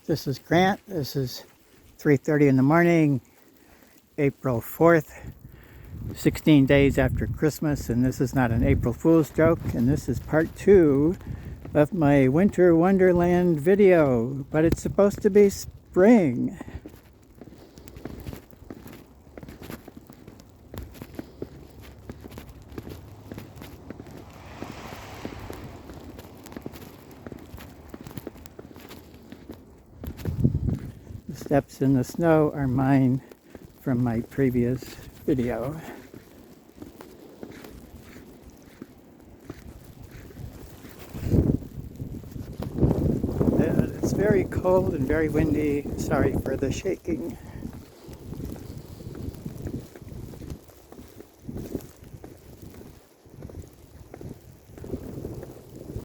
This is Grant. This is 3:30 in the morning, April 4th, 16 days after Christmas, and this is not an April Fool's joke, and this is part 2 of my Winter Wonderland video, but it's supposed to be spring. The steps in the snow are mine from my previous video. It's very cold and very windy. Sorry for the shaking.